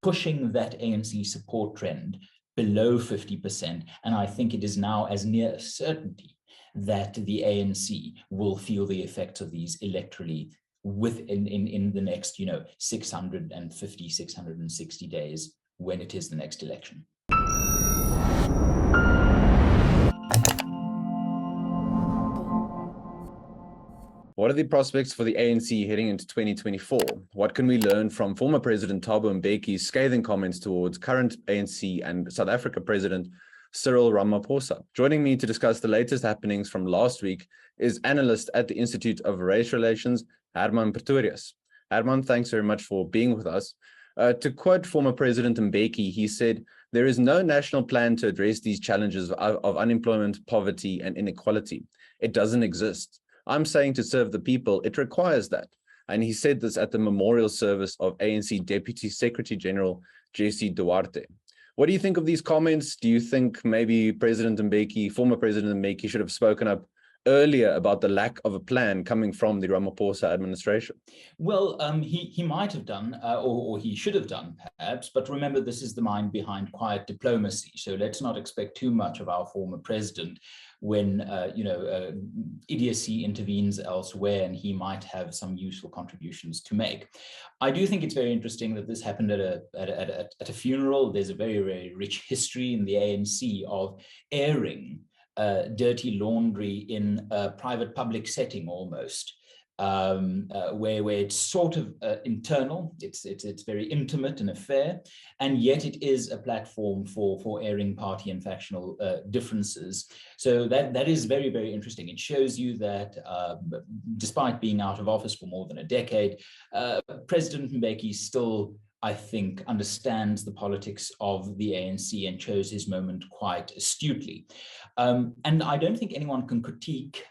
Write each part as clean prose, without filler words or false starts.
pushing that ANC support trend below 50%. And I think it is now as near a certainty that the ANC will feel the effects of these electorally in the next, 650, 660 days when it is the next election. What are the prospects for the ANC heading into 2024? What can we learn from former President Thabo Mbeki's scathing comments towards current ANC and South Africa President Cyril Ramaphosa? Joining me to discuss the latest happenings from last week is analyst at the Institute of Race Relations, Hermann Pretorius. Hermann, thanks very much for being with us. To quote former President Mbeki, he said, "There is no national plan to address these challenges of unemployment, poverty, and inequality. It doesn't exist. I'm saying to serve the people, it requires that." And he said this at the memorial service of ANC Deputy Secretary General Jesse Duarte. What do you think of these comments? Do you think maybe former President Mbeki should have spoken up earlier about the lack of a plan coming from the Ramaphosa administration? Well, he might have done, or he should have done, perhaps. But remember, this is the mind behind quiet diplomacy. So let's not expect too much of our former president when idiocy intervenes elsewhere, and he might have some useful contributions to make. I do think it's very interesting that this happened at a funeral. There's a very, very rich history in the ANC of airing dirty laundry in a private-public setting almost, where it's sort of internal, it's very intimate and affair, and yet it is a platform for airing party and factional differences. So that is very, very interesting. It shows you that despite being out of office for more than a decade, President Mbeki still, I think, understands the politics of the ANC and chose his moment quite astutely. And I don't think anyone can critique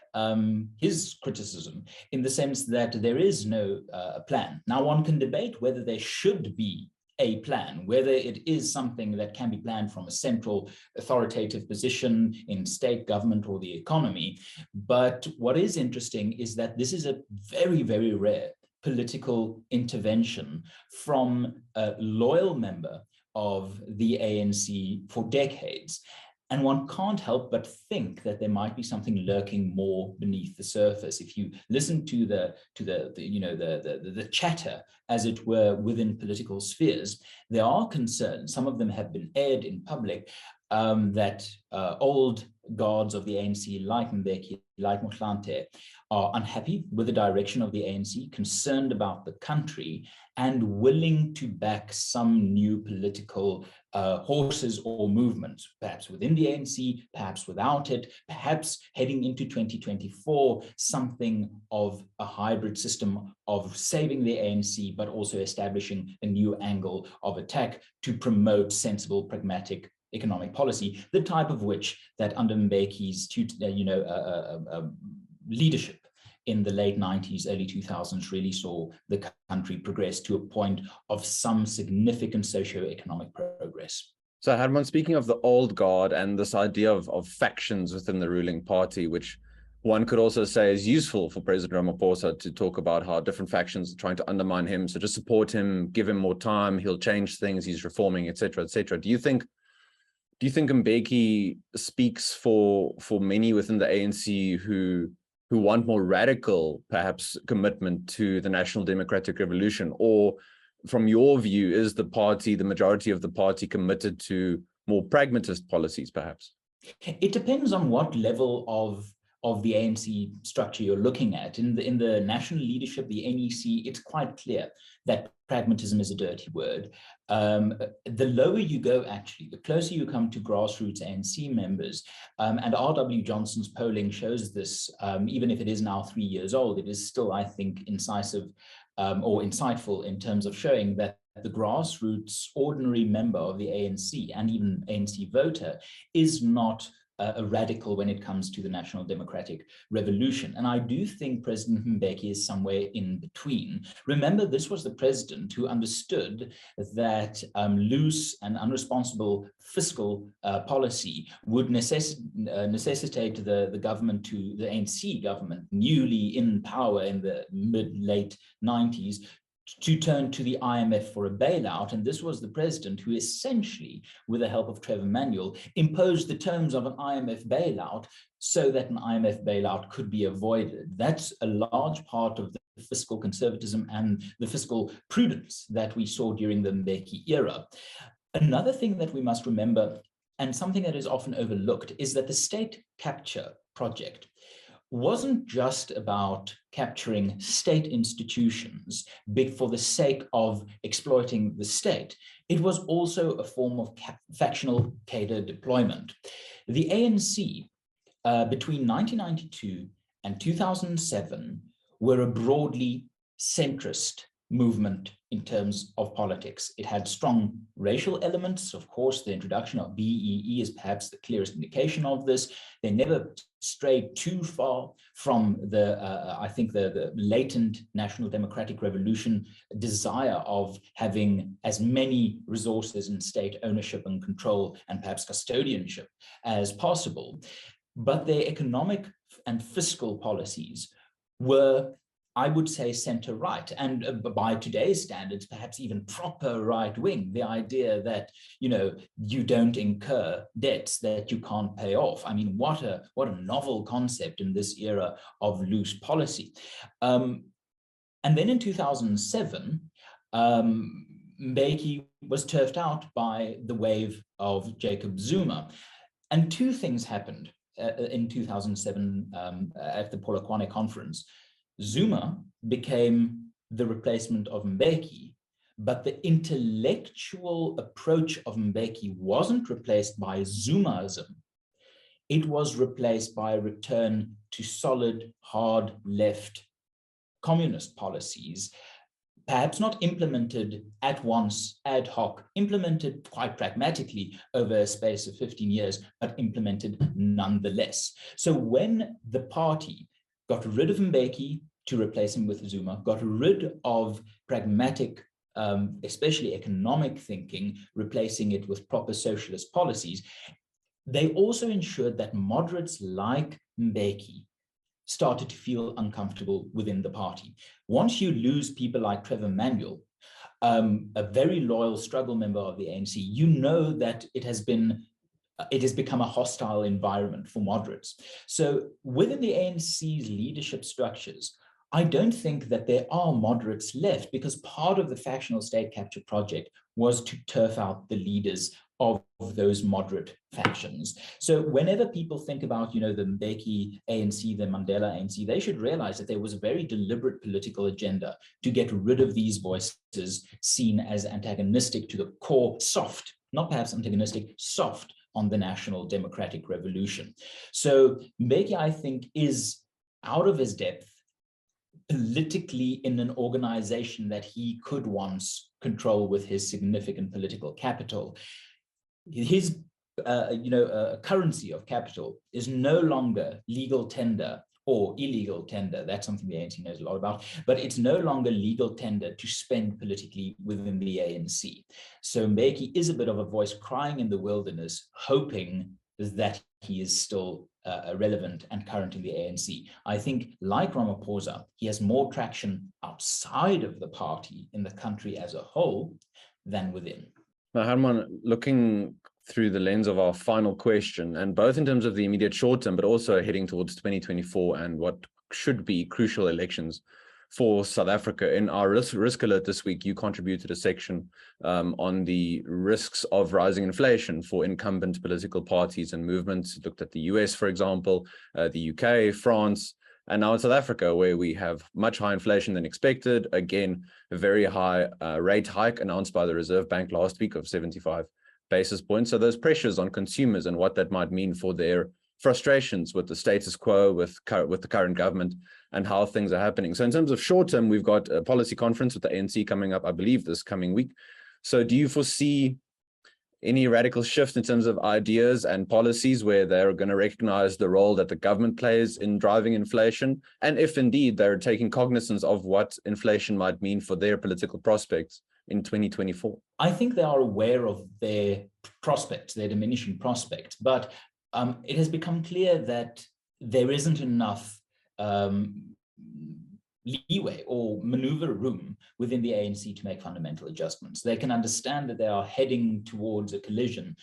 his criticism in the sense that there is no plan. Now, one can debate whether there should be a plan, whether it is something that can be planned from a central authoritative position in state government or the economy. But what is interesting is that this is a very, very rare political intervention from a loyal member of the ANC for decades. And one can't help but think that there might be something lurking more beneath the surface. If you listen to the chatter, as it were, within political spheres, there are concerns. Some of them have been aired in public, that old guards of the ANC, like Mbeki, like Mohlante, are unhappy with the direction of the ANC, concerned about the country, and willing to back some new political horses or movements, perhaps within the ANC, perhaps without it, perhaps heading into 2024, something of a hybrid system of saving the ANC, but also establishing a new angle of attack to promote sensible, pragmatic economic policy, the type of which that under Mbeki's leadership in the late 90s, early 2000s really saw the country progress to a point of some significant socio-economic progress. So Herman, speaking of the old guard and this idea of factions within the ruling party, which one could also say is useful for President Ramaphosa to talk about how different factions are trying to undermine him. So just support him, give him more time, he'll change things, he's reforming, etc., etc. Do you think Mbeki speaks for many within the ANC who want more radical, perhaps, commitment to the National Democratic Revolution? Or from your view, is the majority of the party committed to more pragmatist policies, perhaps? It depends on what level of the ANC structure you're looking at. In the national leadership, the NEC, it's quite clear that pragmatism is a dirty word. The lower you go, actually, the closer you come to grassroots ANC members, and R.W. Johnson's polling shows this, even if it is now 3 years old, it is still, I think, incisive or insightful in terms of showing that the grassroots ordinary member of the ANC and even ANC voter is not a radical when it comes to the National Democratic Revolution. And I do think President Mbeki is somewhere in between. Remember, this was the president who understood that loose and unresponsible fiscal policy would necessitate the government the ANC government, newly in power in the mid-late 90s, to turn to the IMF for a bailout. And this was the president who essentially, with the help of Trevor Manuel, imposed the terms of an IMF bailout so that an IMF bailout could be avoided. That's a large part of the fiscal conservatism and the fiscal prudence that we saw during the Mbeki era. Another thing that we must remember, and something that is often overlooked, is that the state capture project wasn't just about capturing state institutions for the sake of exploiting the state. It was also a form of factional cadre deployment. The ANC, between 1992 and 2007, were a broadly centrist movement in terms of politics. It had strong racial elements. Of course, the introduction of BEE is perhaps the clearest indication of this. They never strayed too far from I think the latent National Democratic Revolution desire of having as many resources in state ownership and control and perhaps custodianship as possible. But their economic and fiscal policies were, I would say, center-right, and by today's standards, perhaps even proper right-wing. The idea that, you know, you don't incur debts that you can't pay off. I mean, what a novel concept in this era of loose policy. And then in 2007, Mbeki was turfed out by the wave of Jacob Zuma, and two things happened in 2007 at the Polokwane conference. Zuma became the replacement of Mbeki, but the intellectual approach of Mbeki wasn't replaced by Zumaism. It was replaced by a return to solid, hard left communist policies, perhaps not implemented at once ad hoc, implemented quite pragmatically over a space of 15 years, but implemented nonetheless. So when the party got rid of Mbeki to replace him with Zuma, got rid of pragmatic, especially economic thinking, replacing it with proper socialist policies, they also ensured that moderates like Mbeki started to feel uncomfortable within the party. Once you lose people like Trevor Manuel, a very loyal struggle member of the ANC, you know that it has become a hostile environment for moderates. So within the ANC's leadership structures, I don't think that there are moderates left, because part of the factional state capture project was to turf out the leaders of those moderate factions. So whenever people think about, you know, the Mbeki ANC, the Mandela ANC, they should realize that there was a very deliberate political agenda to get rid of these voices seen as antagonistic to the core, soft, not perhaps antagonistic, soft on the National Democratic Revolution. So Mbeki, I think, is out of his depth politically in an organization that he could once control with his significant political capital. His currency of capital is no longer legal tender or illegal tender. That's something the ANC knows a lot about, but it's no longer legal tender to spend politically within the ANC. So Mbeki is a bit of a voice crying in the wilderness, hoping that he is still relevant and current in the ANC. I think, like Ramaphosa, he has more traction outside of the party in the country as a whole than within. Now, Hermann, looking through the lens of our final question, and both in terms of the immediate short term, but also heading towards 2024 and what should be crucial elections for South Africa. In our risk alert this week, you contributed a section on the risks of rising inflation for incumbent political parties and movements. It looked at the US, for example, the UK, France, and now in South Africa, where we have much higher inflation than expected. Again, a very high rate hike announced by the Reserve Bank last week of 75 basis points. So those pressures on consumers and what that might mean for their frustrations with the status quo, with the current government, and how things are happening. So in terms of short term, we've got a policy conference with the ANC coming up, I believe, this coming week. So do you foresee any radical shift in terms of ideas and policies where they're going to recognize the role that the government plays in driving inflation? And if indeed they're taking cognizance of what inflation might mean for their political prospects in 2024? I think they are aware of their prospects, their diminishing prospects, but it has become clear that there isn't enough leeway or maneuver room within the ANC to make fundamental adjustments. They can understand that they are heading towards a collision,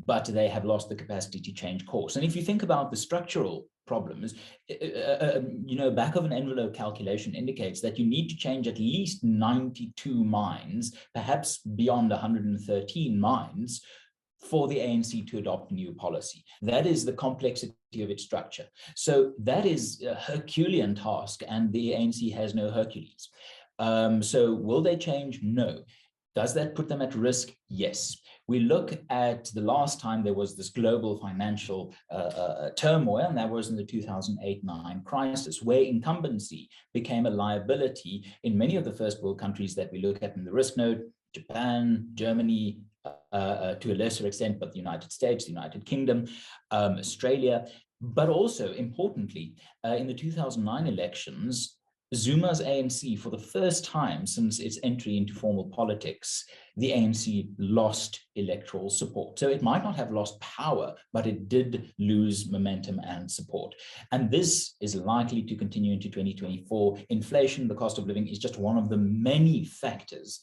but they have lost the capacity to change course. And if you think about the structural problems, back of an envelope calculation indicates that you need to change at least 92 minds, perhaps beyond 113 minds, for the ANC to adopt new policy. That is the complexity of its structure. So that is a Herculean task, and the ANC has no Hercules. So will they change? No. Does that put them at risk? Yes. We look at the last time there was this global financial turmoil, and that was in the 2008-9 crisis, where incumbency became a liability in many of the first world countries that we look at in the risk node: Japan, Germany, to a lesser extent, but the United States, the United Kingdom, Australia. But also, importantly, in the 2009 elections, Zuma's ANC, for the first time since its entry into formal politics, the ANC lost electoral support. So it might not have lost power, but it did lose momentum and support. And this is likely to continue into 2024. Inflation, the cost of living, is just one of the many factors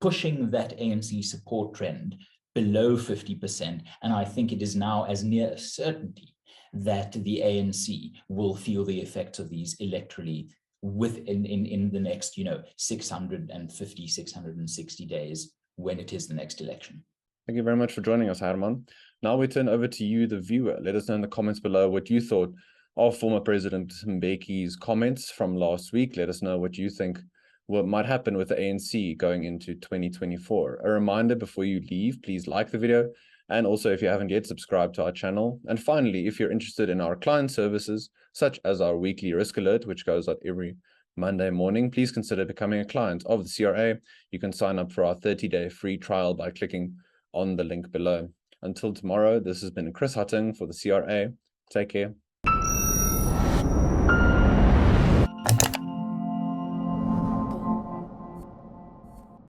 pushing that ANC support trend below 50%. And I think it is now as near a certainty that the ANC will feel the effects of these electorally in the next 650, 660 days, when it is the next election. Thank you very much for joining us, Hermann. Now we turn over to you, the viewer. Let us know in the comments below what you thought of former President Mbeki's comments from last week. Let us know what you think what might happen with the ANC going into 2024. A reminder before you leave, please like the video, and also if you haven't yet, subscribe to our channel. And finally, if you're interested in our client services, such as our weekly risk alert, which goes out every Monday morning, please consider becoming a client of the CRA. You can sign up for our 30-day free trial by clicking on the link below. Until tomorrow, this has been Chris Hattingh for the CRA. Take care.